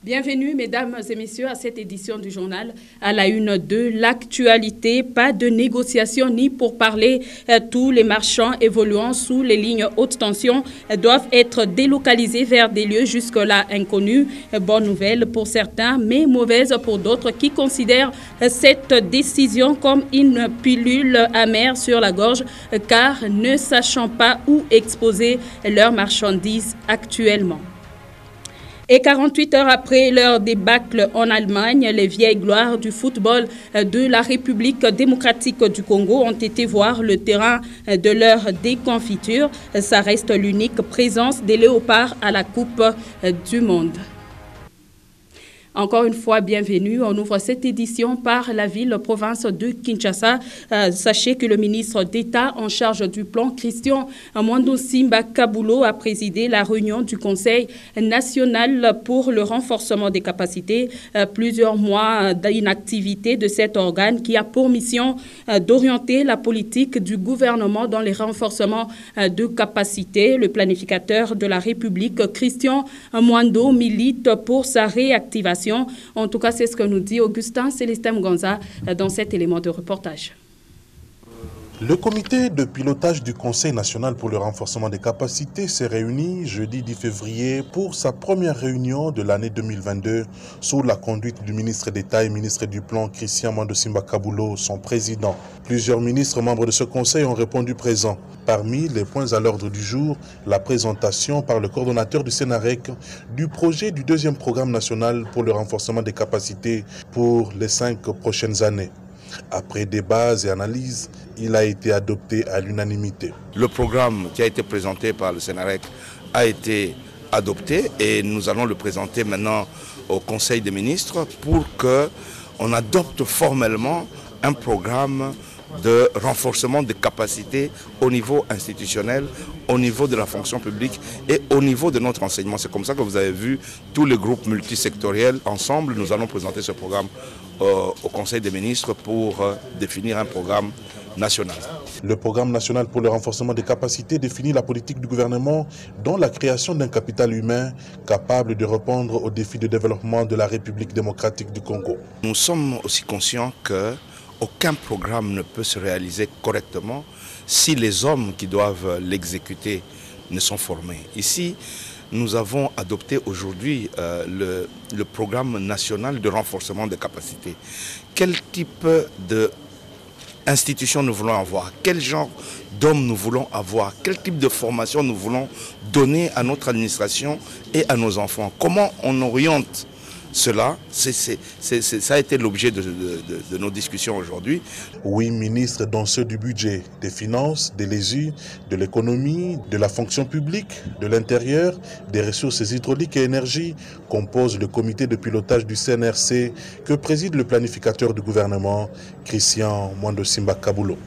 Bienvenue, mesdames et messieurs, à cette édition du journal. À la une de l'actualité, pas de négociation ni pour parler. Tous les marchands évoluant sous les lignes haute tension doivent être délocalisés vers des lieux jusque-là inconnus. Bonne nouvelle pour certains, mais mauvaise pour d'autres qui considèrent cette décision comme une pilule amère sur la gorge, car ne sachant pas où exposer leurs marchandises actuellement. Et 48 heures après leur débâcle en Allemagne, les vieilles gloires du football de la République démocratique du Congo ont été voir le terrain de leur déconfiture. Ça reste l'unique présence des léopards à la Coupe du Monde. Encore une fois, bienvenue. On ouvre cette édition par la ville-province de Kinshasa. Sachez que le ministre d'État en charge du plan, Christian Mwando Simba Kabulo, a présidé la réunion du Conseil national pour le renforcement des capacités. Plusieurs mois d'inactivité de cet organe qui a pour mission d'orienter la politique du gouvernement dans les renforcements de capacités. Le planificateur de la République, Christian Mwando, milite pour sa réactivation. En tout cas, c'est ce que nous dit Augustin Célestin Mganza dans cet élément de reportage. Le comité de pilotage du Conseil national pour le renforcement des capacités s'est réuni jeudi 10 février pour sa première réunion de l'année 2022 sous la conduite du ministre d'État et ministre du Plan, Christian Mwando Simba Kabulo, son président. Plusieurs ministres membres de ce conseil ont répondu présents. Parmi les points à l'ordre du jour, la présentation par le coordonnateur du Sénarec du projet du deuxième programme national pour le renforcement des capacités pour les 5 prochaines années. Après débats et analyses, il a été adopté à l'unanimité. Le programme qui a été présenté par le Sénarec a été adopté et nous allons le présenter maintenant au Conseil des ministres pour qu'on adopte formellement un programme de renforcement des capacités au niveau institutionnel, au niveau de la fonction publique et au niveau de notre enseignement. C'est comme ça que vous avez vu tous les groupes multisectoriels. Ensemble, nous allons présenter ce programme au Conseil des ministres pour définir un programme national. Le programme national pour le renforcement des capacités définit la politique du gouvernement dont la création d'un capital humain capable de répondre aux défis de développement de la République démocratique du Congo. Nous sommes aussi conscients qu'aucun programme ne peut se réaliser correctement si les hommes qui doivent l'exécuter ne sont formés. Ici, nous avons adopté aujourd'hui le programme national de renforcement des capacités. Quel type d'institution nous voulons avoir? Quel genre d'hommes nous voulons avoir? Quel type de formation nous voulons donner à notre administration et à nos enfants? Comment on oriente cela? Ça a été l'objet de nos discussions aujourd'hui. 8 ministres, dont ceux du budget, des finances, de l'ESU, de l'économie, de la fonction publique, de l'intérieur, des ressources hydrauliques et énergie, composent le comité de pilotage du CNRC que préside le planificateur du gouvernement, Christian Mwando Simba Kabulo.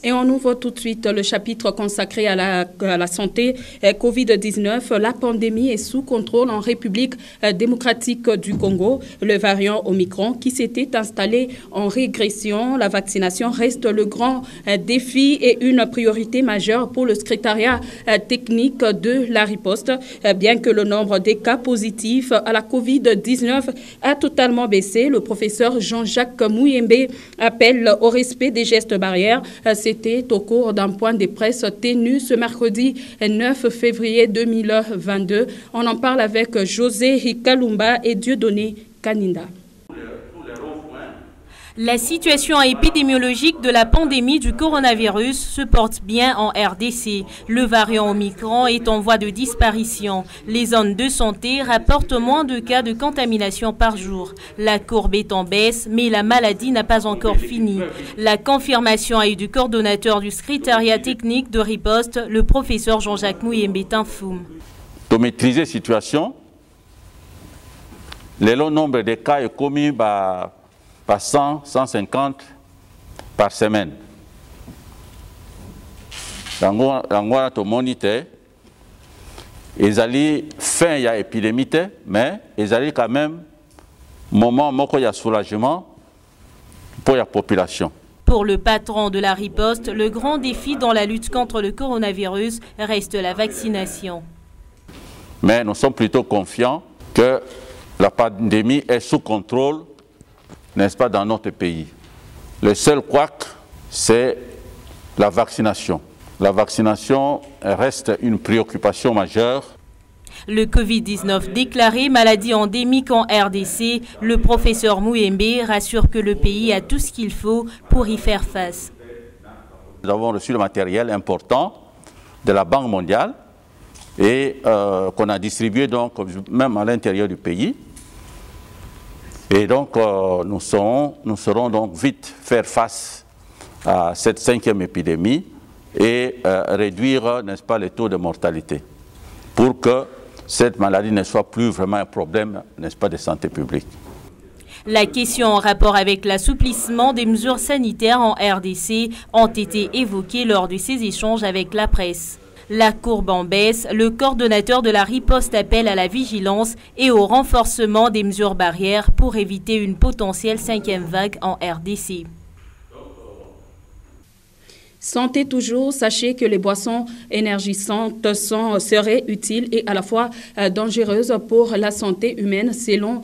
Et on ouvre tout de suite le chapitre consacré à la santé. Covid-19, la pandémie est sous contrôle en République démocratique du Congo. Le variant Omicron qui s'était installé en régression. La vaccination reste le grand défi et une priorité majeure pour le secrétariat technique de la riposte. Bien que le nombre des cas positifs à la Covid-19 a totalement baissé, le professeur Jean-Jacques Mouyembe appelle au respect des gestes barrières. C'était au cours d'un point de presse tenu ce mercredi 9 février 2022. On en parle avec José Hikalumba et Dieudonné Kaninda. La situation épidémiologique de la pandémie du coronavirus se porte bien en RDC. Le variant Omicron est en voie de disparition. Les zones de santé rapportent moins de cas de contamination par jour. La courbe est en baisse, mais la maladie n'a pas encore fini. La confirmation a eu du coordonnateur du secrétariat technique de riposte, le professeur Jean-Jacques Mouyembe Tinfoum. Pour maîtriser la situation, le long nombre de cas est commis par 100, 150 par semaine. Dans le moniteur, ils allaient fin il y a épidémie, mais ils allaient quand même moment où il y a soulagement pour la population. Pour le patron de la riposte, le grand défi dans la lutte contre le coronavirus reste la vaccination. Mais nous sommes plutôt confiants que la pandémie est sous contrôle, n'est-ce pas, dans notre pays. Le seul couac, c'est la vaccination. La vaccination reste une préoccupation majeure. Le Covid-19 déclaré maladie endémique en RDC, le professeur Mouyembe rassure que le pays a tout ce qu'il faut pour y faire face. Nous avons reçu le matériel important de la Banque mondiale et qu'on a distribué donc même à l'intérieur du pays. Et donc nous saurons donc vite faire face à cette 5e épidémie et réduire, n'est-ce pas, les taux de mortalité pour que cette maladie ne soit plus vraiment un problème, n'est-ce pas, de santé publique. La question en rapport avec l'assouplissement des mesures sanitaires en RDC ont été évoquées lors de ces échanges avec la presse. La courbe en baisse, le coordonnateur de la riposte appelle à la vigilance et au renforcement des mesures barrières pour éviter une potentielle 5e vague en RDC. Santé toujours, sachez que les boissons énergisantes seraient utiles et à la fois dangereuses pour la santé humaine selon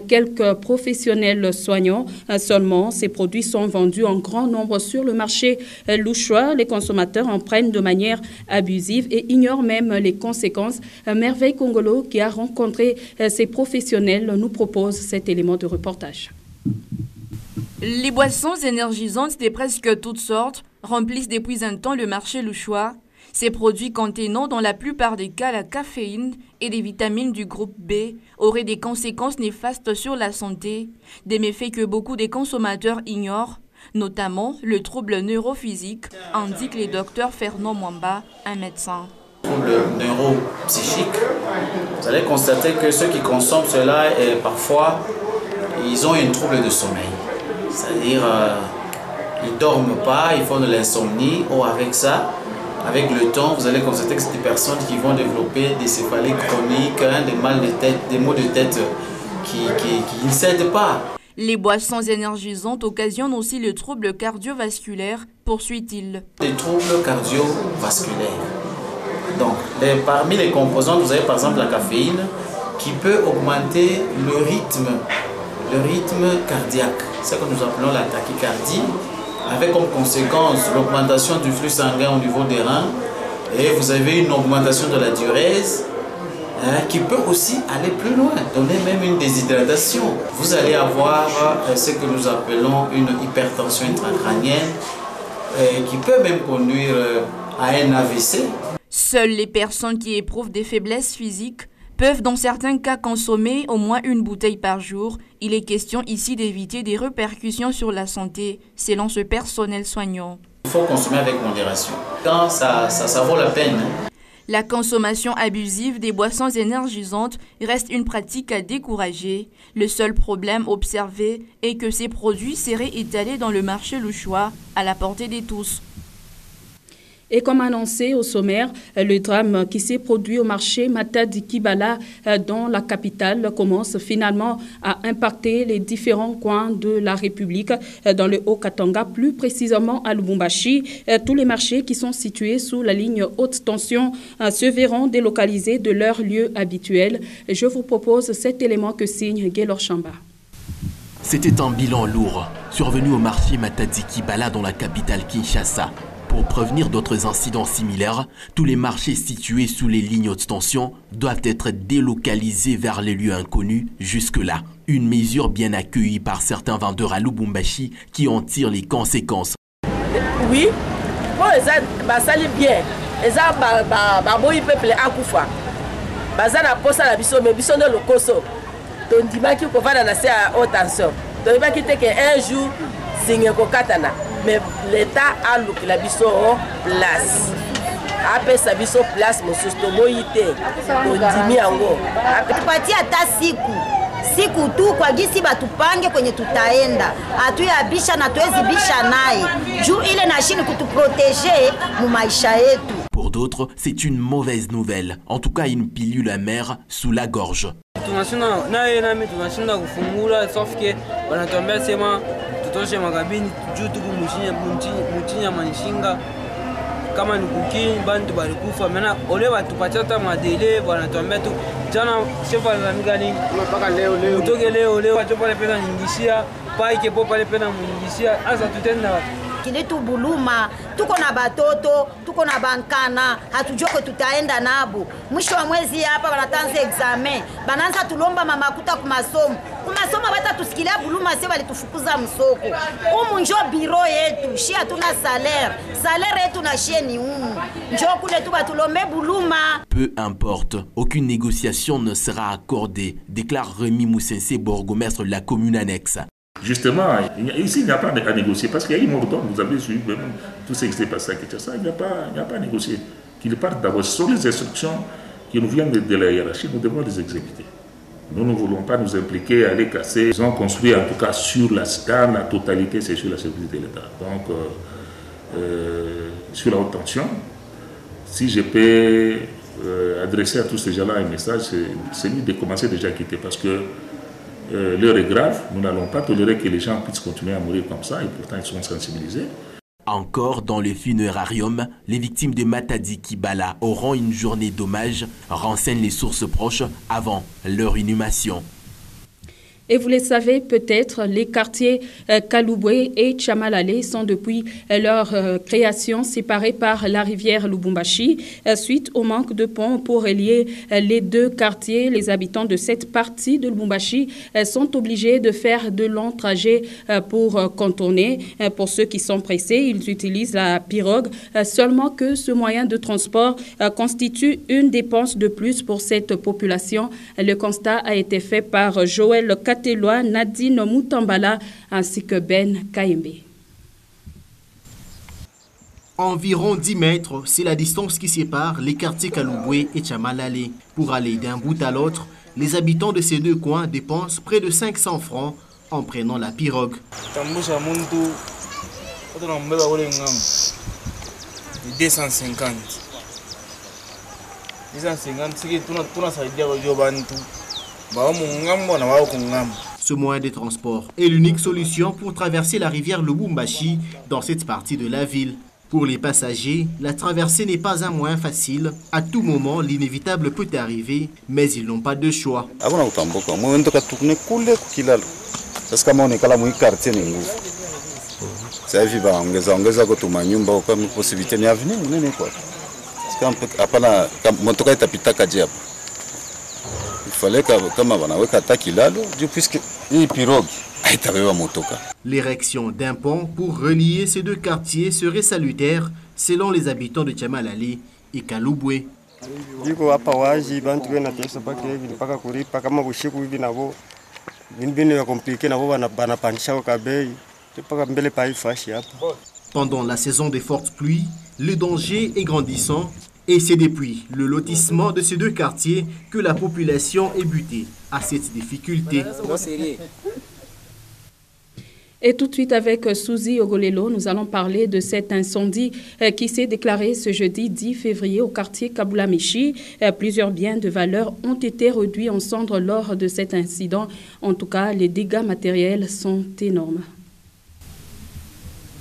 quelques professionnels soignants. Seulement, ces produits sont vendus en grand nombre sur le marché louchois. Les consommateurs en prennent de manière abusive et ignorent même les conséquences. Merveille Congolo, qui a rencontré ces professionnels, nous propose cet élément de reportage. Les boissons énergisantes de presque toutes sortes remplissent depuis un temps le marché louchois. Ces produits contenant dans la plupart des cas la caféine et des vitamines du groupe B auraient des conséquences néfastes sur la santé, des méfaits que beaucoup des consommateurs ignorent, notamment le trouble neurophysique, indique le docteur Fernand Mwamba, un médecin. Trouble neuropsychique, vous allez constater que ceux qui consomment cela, parfois, ils ont un trouble de sommeil. C'est-à-dire, ils ne dorment pas, ils font de l'insomnie. Ou avec ça, avec le temps, vous allez constater que c'est des personnes qui vont développer des céphalées chroniques, des mal de tête, des maux de tête qui ne cèdent pas. Les boissons énergisantes occasionnent aussi le trouble cardiovasculaire, poursuit-il. Des troubles cardiovasculaires. Donc, parmi les composantes, vous avez par exemple la caféine qui peut augmenter le rythme cardiaque. C'est ce que nous appelons la tachycardie, avec comme conséquence l'augmentation du flux sanguin au niveau des reins. Et vous avez une augmentation de la diurèse qui peut aussi aller plus loin, donner même une déshydratation. Vous allez avoir ce que nous appelons une hypertension intracrânienne qui peut même conduire à un AVC. Seules les personnes qui éprouvent des faiblesses physiques peuvent dans certains cas consommer au moins une bouteille par jour. Il est question ici d'éviter des répercussions sur la santé, selon ce personnel soignant. Il faut consommer avec modération. Quand ça vaut la peine. La consommation abusive des boissons énergisantes reste une pratique à décourager. Le seul problème observé est que ces produits seraient étalés dans le marché louchois à la portée de tous. Et comme annoncé au sommaire, le drame qui s'est produit au marché Matadi Kibala dans la capitale commence finalement à impacter les différents coins de la République. Dans le Haut-Katanga, plus précisément à Lubumbashi, tous les marchés qui sont situés sous la ligne haute tension se verront délocalisés de leur lieu habituel. Je vous propose cet élément que signe Gaylor Chamba. C'était un bilan lourd survenu au marché Matadi Kibala dans la capitale Kinshasa. Pour prévenir d'autres incidents similaires, tous les marchés situés sous les lignes haute tension doivent être délocalisés vers les lieux inconnus jusque-là. Une mesure bien accueillie par certains vendeurs à Lubumbashi qui en tirent les conséquences. Oui, bon, ça allait bien. Ça boy peuple akufa. Ça na posa la biso mais biso no lokoso. Donc dimaki ko va na à haute tension. Donc il va quitter que un jour signe ko katana. Mais l'État a la biso en place. Après sa biso place, mon sostomo ite. Ondimi ango. Tupatia hata siku tu kwa gisi batupange kwenye tutaenda. Hatuyabisha na tuwezi bisha naye. Juu ile nashini kutuprotéger mu maisha yetu. Pour d'autres, c'est une mauvaise nouvelle. En tout cas, une pilule amère sous la gorge. tutoshe makabini juu tuku mchinya manishinga kama ni kukini bantu balikufa mena ole watupachata madele wanatuambia tu jana shefa lalamika nini mpaka leo utoke leo wacho pale pena nyingishia paike po pale pena nyingishia asa tutenda wapi Kilitu Buluma, tuko na batoto, tuko na bankana, hatujoko tutaenda nabo. Mwisho wa mwezi hapa wanatanza examen. Bananza tulomba mamakuta kumasomo. Kumasomo bata tusikilia Buluma sasa walitufukuza msoko. Umu njo biro yetu, shi hatuna salaire. Salaire yetu na shie ni umu. Njo kule tu batulombe Buluma. Peu importe, aucune négociation ne sera accordée, déclare Rémi Moussensé, bourgmestre de la commune annexe. Justement, ici il n'y a pas à négocier parce qu'il y a eu Mordon, vous avez suivi tout ce qui s'est passé à Kinshasa, il n'y a pas à négocier. Qu'ils partent d'abord sur les instructions qui nous viennent de la hiérarchie, nous devons les exécuter. Nous ne voulons pas nous impliquer, aller casser. Ils ont construit en tout cas dans la totalité, c'est sur la sécurité de l'État. Donc, sur la haute tension, si je peux adresser à tous ces gens-là un message, c'est celui de commencer déjà à quitter parce que l'heure est grave, nous n'allons pas tolérer que les gens puissent continuer à mourir comme ça et pourtant ils sont sensibilisés. Encore dans le funérarium, les victimes de Matadi Kibala auront une journée d'hommage, renseignent les sources proches avant leur inhumation. Et vous le savez peut-être, les quartiers Kaloubwe et Chamalale sont depuis leur création séparés par la rivière Lubumbashi. Suite au manque de ponts pour relier les deux quartiers, les habitants de cette partie de Lubumbashi sont obligés de faire de longs trajets pour contourner. Pour ceux qui sont pressés, ils utilisent la pirogue. Seulement que ce moyen de transport constitue une dépense de plus pour cette population. Le constat a été fait par Joël Kateloa, Nadine Moutambala ainsi que Ben Kaembe. Environ 10 mètres, c'est la distance qui sépare les quartiers Kaloubwe et Chamalale. Pour aller d'un bout à l'autre, les habitants de ces deux coins dépensent près de 500 francs en prenant la pirogue. 250. Ce moyen de transport est l'unique solution pour traverser la rivière Lubumbashi dans cette partie de la ville. Pour les passagers, la traversée n'est pas un moyen facile. À tout moment, l'inévitable peut arriver, mais ils n'ont pas de choix. Il fallait puisque l'érection d'un pont pour relier ces deux quartiers serait salutaire selon les habitants de Chamalale et Kaloubwe. Pendant la saison des fortes pluies, le danger est grandissant. Et c'est depuis le lotissement de ces deux quartiers que la population est butée à cette difficulté. Et tout de suite avec Suzy Ogolelo, nous allons parler de cet incendie qui s'est déclaré ce jeudi 10 février au quartier Kabulamichi. Plusieurs biens de valeur ont été réduits en cendres lors de cet incident. En tout cas, les dégâts matériels sont énormes.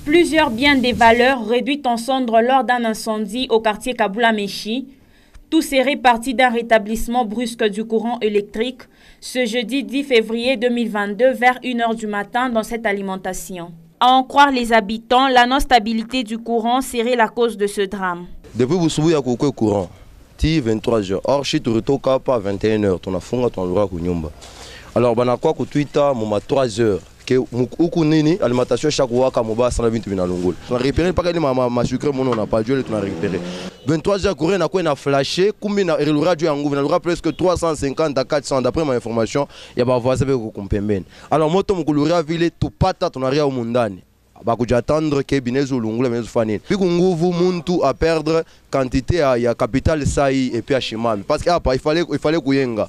Plusieurs biens de valeur réduits en cendres lors d'un incendie au quartier Kabulameshi. Tout serait parti d'un rétablissement brusque du courant électrique ce jeudi 10 février 2022 vers 1h du matin dans cette alimentation. À en croire les habitants, la non-stabilité du courant serait la cause de ce drame. Depuis vous il y a courant, 23h. Or, si tu retournes à 21h, tu as fait ton droit à nyumba. Alors, on a quoi que Twitter, 3h. Alimentation chaque fois comme on 120 000 longol. On a récupéré pas que ma sucre on n'a pas dû on a récupéré. 23 heures courir na flashé combien na radio en gouvernement presque 350 à 400 d'après ma information il y a ba voisin ko kompembeni. Alors moto mukuluria vile tupata tunaria au mundani. Bakuja attendre que binezo lungula mezo fanini. Puis nguvu muntu à perdre quantité ya capital sai et puis à Shimami parce que il fallait kuyenga.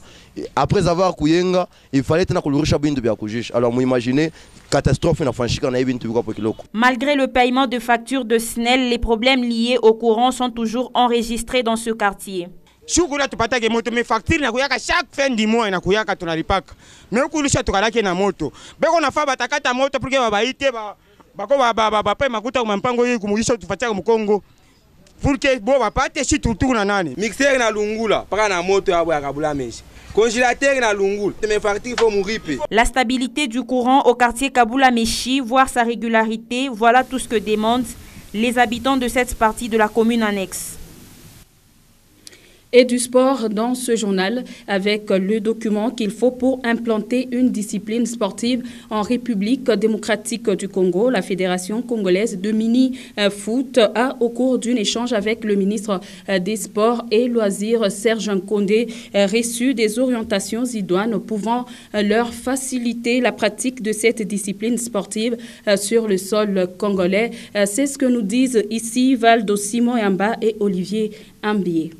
Après avoir kuyenga, il fallait tena kulurisha bintu bya kujisha. Alors vous imaginez catastrophe na fanchika na bintu biko po kiloko. Malgré le paiement de factures de SNEL, les problèmes liés au courant sont toujours enregistrés dans ce quartier. Shukura tupatake moto me facture na kuyaka chaque fin du mois na kuyaka tunalipaka. Me ukulisha tukalake na moto. Beko nafa batakata moto pour que babaite bako ba makuta kwa mpango hii kumugisha tufatia mu Kongo. Pour que bo bapate shi tutu na nani. Mixer na lungula paka na moto abo ya kabula meshi. Congélateur na lungula. Me facture faut mourir. La stabilité du courant au quartier Kabula-Meshi, voir sa régularité, voilà tout ce que demandent les habitants de cette partie de la commune annexe. Et du sport dans ce journal avec le document qu'il faut pour implanter une discipline sportive en République démocratique du Congo. La Fédération congolaise de mini-foot a, au cours d'un échange avec le ministre des Sports et Loisirs, Serge Nkondé, reçu des orientations idoines pouvant leur faciliter la pratique de cette discipline sportive sur le sol congolais. C'est ce que nous disent ici Valdo Simon Yamba et Olivier Ambié.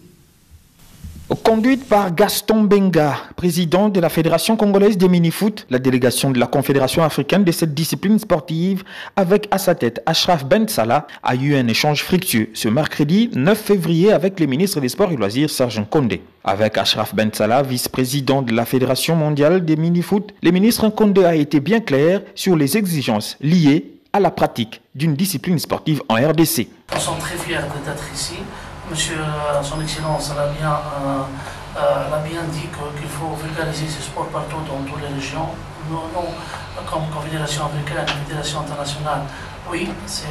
Conduite par Gaston Benga, président de la Fédération congolaise de mini-foot, la délégation de la Confédération africaine de cette discipline sportive, avec à sa tête Ashraf Ben Salah, a eu un échange fructueux ce mercredi 9 février avec le ministre des Sports et Loisirs Serge Nkondé. Avec Ashraf Ben Salah, vice-président de la Fédération mondiale des mini-foot, le ministre Nkondé a été bien clair sur les exigences liées à la pratique d'une discipline sportive en RDC. Nous sommes très fiers d'être ici. Monsieur, son Excellence l'a bien dit qu'il faut vulgariser ce sport partout dans toutes les régions. Nous, comme Confédération africaine, Fédération internationale, oui, c'est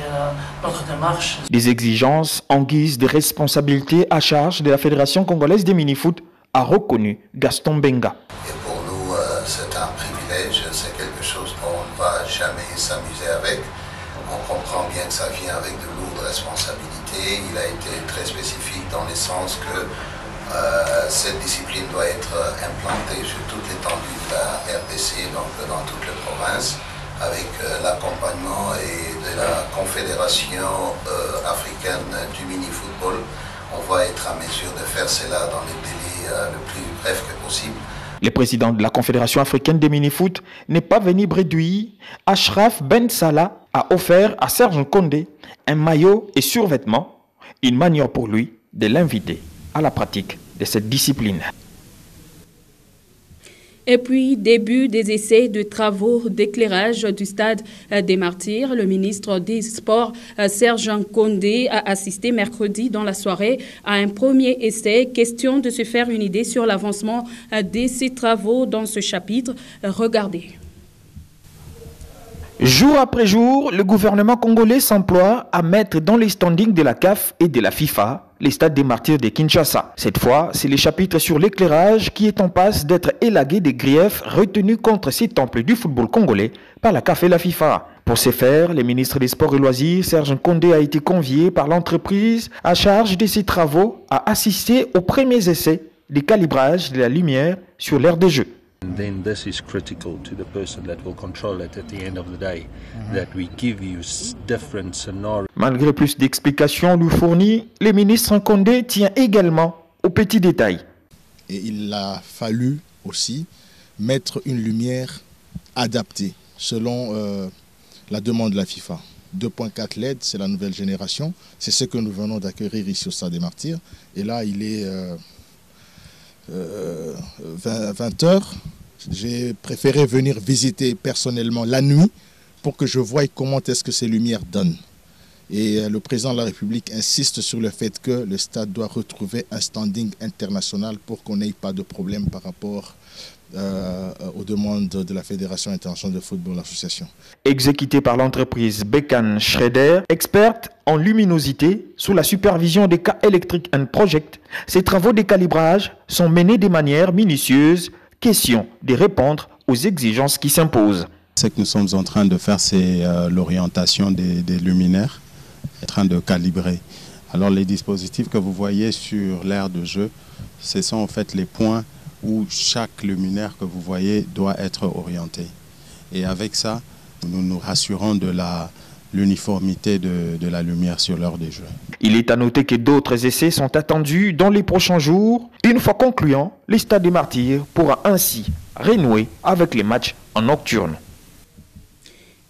notre démarche. Des exigences en guise de responsabilité à charge de la Fédération congolaise des mini-foot, a reconnu Gaston Benga. Et pour nous, c'est un privilège, c'est quelque chose qu'on ne va jamais s'amuser avec. On comprend bien que ça vient avec de lourdes responsabilités. Il a été très spécifique dans le sens que cette discipline doit être implantée sur toute l'étendue de la RDC, donc dans toute la province, avec l'accompagnement et de la Confédération africaine du mini-football. On va être à mesure de faire cela dans les délais le plus bref que possible. Le président de la Confédération africaine des mini-foot n'est pas venu bredouiller. Ashraf Ben Salah a offert à Serge Nkondé un maillot et survêtement, une manière pour lui de l'inviter à la pratique de cette discipline. Et puis, début des essais de travaux d'éclairage du stade des Martyrs. Le ministre des Sports, Serge Nkondé, a assisté mercredi dans la soirée à un premier essai. Question de se faire une idée sur l'avancement de ces travaux dans ce chapitre. Regardez. Jour après jour, le gouvernement congolais s'emploie à mettre dans les standings de la CAF et de la FIFA les stades des Martyrs de Kinshasa. Cette fois, c'est le chapitre sur l'éclairage qui est en passe d'être élagué des griefs retenus contre ces temples du football congolais par la CAF et la FIFA. Pour ce faire, le ministre des Sports et Loisirs, Serge Nkondé, a été convié par l'entreprise à charge de ces travaux à assister aux premiers essais de calibrage de la lumière sur l'aire de jeu. And then this is critical to the person that will control it at the end of the day, that we give you different scenarios. Malgré plus d'explications lui fournies, le ministre Nkondé tient également aux petits détails. Et il a fallu aussi mettre une lumière adaptée selon la demande de la FIFA. 2.4 LED, c'est la nouvelle génération. C'est ce que nous venons d'acquérir ici au Stade des Martyrs. Et là, il est 20 heures. J'ai préféré venir visiter personnellement la nuit pour que je voie comment est-ce que ces lumières donnent. Et le président de la République insiste sur le fait que le stade doit retrouver un standing international pour qu'on n'ait pas de problème par rapport aux demandes de la Fédération internationale de football association. Exécuté par l'entreprise Bekan Schroeder, experte en luminosité sous la supervision des K Electric & Project, ces travaux de calibrage sont menés de manière minutieuse, question de répondre aux exigences qui s'imposent. Ce que nous sommes en train de faire, c'est l'orientation des luminaires, en train de calibrer. Alors les dispositifs que vous voyez sur l'aire de jeu, ce sont en fait les points où chaque luminaire que vous voyez doit être orienté. Et avec ça, nous nous rassurons de l'uniformité de la lumière sur l'heure des jeux. Il est à noter que d'autres essais sont attendus dans les prochains jours. Une fois concluant, le Stade des Martyrs pourra ainsi renouer avec les matchs en nocturne.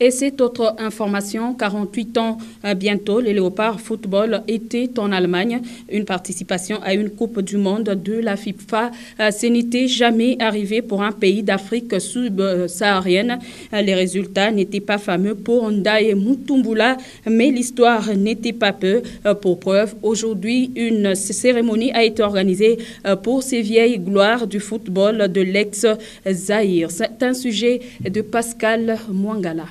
Et cette autre information, 48 ans bientôt, les Léopards Football étaient en Allemagne. Une participation à une Coupe du Monde de la FIFA, ce n'était jamais arrivé pour un pays d'Afrique subsaharienne. Les résultats n'étaient pas fameux pour Ndaye Mutumbula, mais l'histoire n'était pas peu. Pour preuve, aujourd'hui, une cérémonie a été organisée pour ces vieilles gloires du football de l'ex-Zaïre. C'est un sujet de Pascal Mwangala.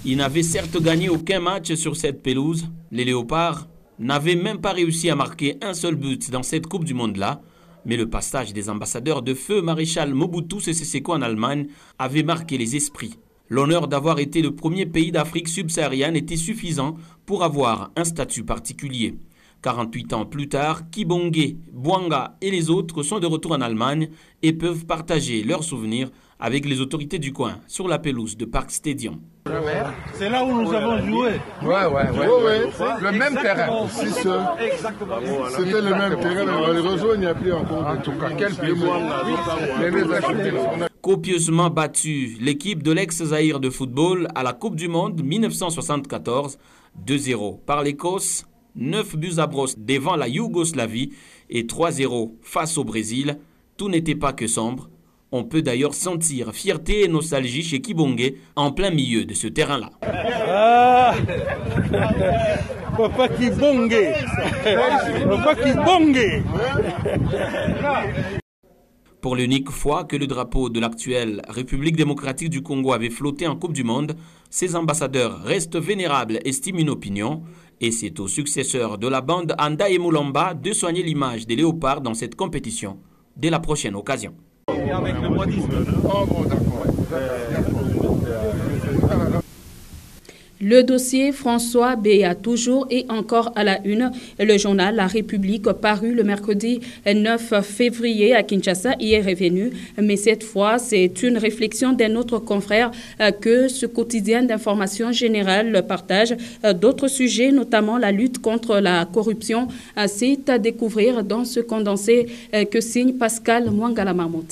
Ils n'avaient certes gagné aucun match sur cette pelouse. Les Léopards n'avaient même pas réussi à marquer un seul but dans cette Coupe du Monde-là. Mais le passage des ambassadeurs de feu maréchal Mobutu Sese Seko en Allemagne avait marqué les esprits. L'honneur d'avoir été le premier pays d'Afrique subsaharienne était suffisant pour avoir un statut particulier. 48 ans plus tard, Kibonge, Bwanga et les autres sont de retour en Allemagne et peuvent partager leurs souvenirs avec les autorités du coin sur la pelouse de Parc Stadium. C'est là où nous avons joué. Ouais. Le même terrain. Exactement. C'était le même terrain, mais malheureusement, il n'y a plus encore. En tout cas, quel plaisir. Copieusement battue, l'équipe de l'ex-Zaïre de football à la Coupe du Monde 1974, 2-0 par l'Écosse, 9 buts à brosse devant la Yougoslavie et 3-0 face au Brésil. Tout n'était pas que sombre. On peut d'ailleurs sentir fierté et nostalgie chez Kibonge en plein milieu de ce terrain-là. Ah, Papa Kibonge. Papa Kibonge. Pour l'unique fois que le drapeau de l'actuelle République démocratique du Congo avait flotté en Coupe du Monde, ses ambassadeurs restent vénérables, estiment une opinion, et c'est au successeur de la bande Ndaye Mulamba de soigner l'image des Léopards dans cette compétition dès la prochaine occasion. Le dossier François Béa, toujours et encore à la une. Le journal La République, paru le mercredi 9 février à Kinshasa, y est revenu. Mais cette fois, c'est une réflexion d'un autre confrère que ce quotidien d'information générale partage. D'autres sujets, notamment la lutte contre la corruption, c'est à découvrir dans ce condensé que signe Pascal Mwangala Mahmoud.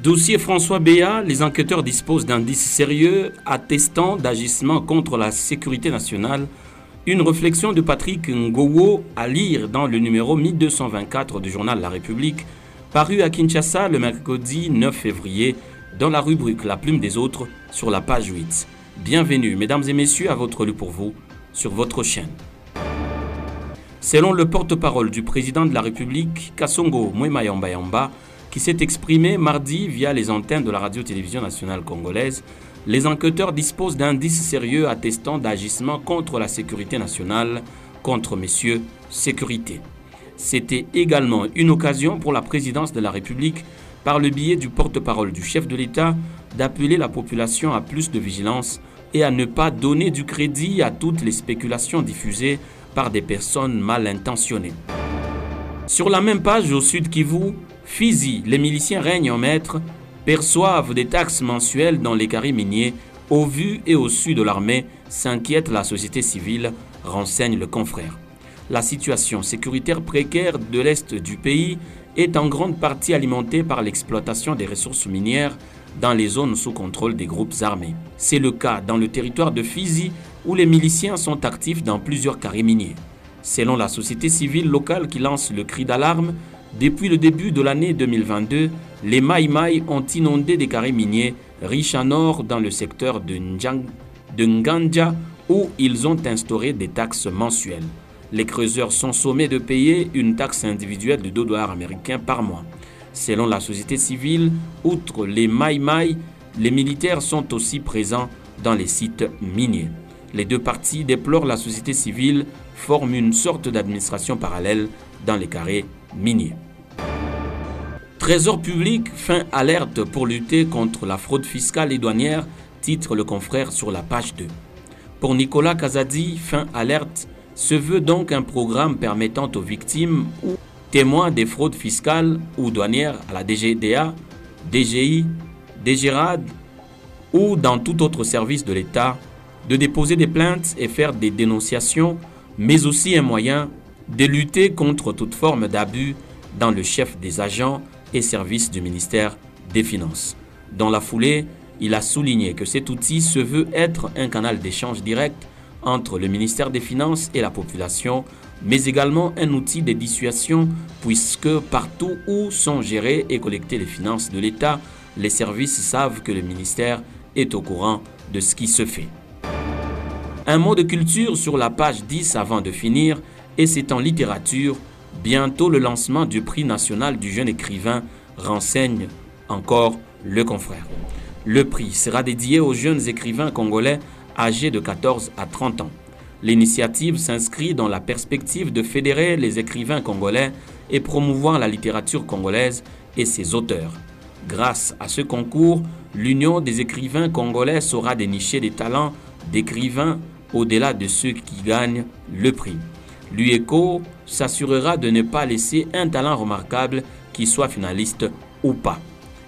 Dossier François Béa, les enquêteurs disposent d'indices sérieux attestant d'agissements contre la sécurité nationale. Une réflexion de Patrick Ngowo à lire dans le numéro 1224 du journal La République, paru à Kinshasa le mercredi 9 février dans la rubrique La Plume des Autres sur la page 8. Bienvenue, mesdames et messieurs, à votre lu pour vous sur votre chaîne. Selon le porte-parole du président de la République, Kasongo Mwema Yamba Yamba, qui s'est exprimé mardi via les antennes de la radio-télévision nationale congolaise, les enquêteurs disposent d'indices sérieux attestant d'agissements contre la sécurité nationale, contre messieurs sécurité. C'était également une occasion pour la présidence de la République, par le biais du porte-parole du chef de l'État, d'appeler la population à plus de vigilance et à ne pas donner du crédit à toutes les spéculations diffusées par des personnes mal intentionnées. Sur la même page au sud Kivu, Fizi, les miliciens règnent en maître, perçoivent des taxes mensuelles dans les carrés miniers, au vu et au su de l'armée, s'inquiète la société civile, renseigne le confrère. La situation sécuritaire précaire de l'est du pays est en grande partie alimentée par l'exploitation des ressources minières dans les zones sous contrôle des groupes armés. C'est le cas dans le territoire de Fizi où les miliciens sont actifs dans plusieurs carrés miniers. Selon la société civile locale qui lance le cri d'alarme, depuis le début de l'année 2022, les Maï-Maï ont inondé des carrés miniers riches en or dans le secteur de Ngandja où ils ont instauré des taxes mensuelles. Les creuseurs sont sommés de payer une taxe individuelle de $2 américains par mois. Selon la société civile, outre les Maï-Maï, les militaires sont aussi présents dans les sites miniers. Les deux parties déplorent la société civile, forment une sorte d'administration parallèle dans les carrés miniers. Trésor public, fin alerte pour lutter contre la fraude fiscale et douanière, titre le confrère sur la page 2. Pour Nicolas Kazadi, fin alerte, se veut donc un programme permettant aux victimes ou témoins des fraudes fiscales ou douanières à la DGDA, DGI, DGRAD ou dans tout autre service de l'État de déposer des plaintes et faire des dénonciations mais aussi un moyen de lutter contre toute forme d'abus dans le chef des agents et services du ministère des Finances. Dans la foulée, il a souligné que cet outil se veut être un canal d'échange direct entre le ministère des Finances et la population, mais également un outil de dissuasion puisque partout où sont gérées et collectées les finances de l'État, les services savent que le ministère est au courant de ce qui se fait. Un mot de culture sur la page 10 avant de finir, et c'est en littérature. Bientôt le lancement du prix national du jeune écrivain, renseigne encore le confrère. Le prix sera dédié aux jeunes écrivains congolais âgés de 14 à 30 ans. L'initiative s'inscrit dans la perspective de fédérer les écrivains congolais et promouvoir la littérature congolaise et ses auteurs. Grâce à ce concours, l'Union des écrivains congolais saura dénicher des talents d'écrivains au-delà de ceux qui gagnent le prix. L'UECO s'assurera de ne pas laisser un talent remarquable qui soit finaliste ou pas.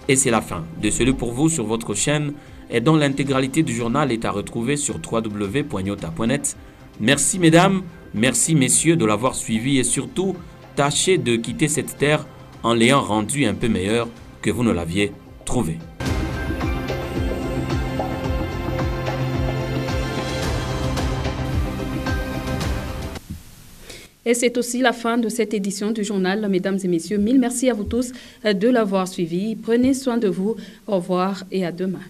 Et c'est la fin de celui pour vous sur votre chaîne et dont l'intégralité du journal est à retrouver sur www.nyota.net. Merci mesdames, merci messieurs de l'avoir suivi et surtout, tâchez de quitter cette terre en l'ayant rendu un peu meilleur que vous ne l'aviez trouvé. Et c'est aussi la fin de cette édition du journal. Mesdames et messieurs, mille merci à vous tous de l'avoir suivi. Prenez soin de vous. Au revoir et à demain.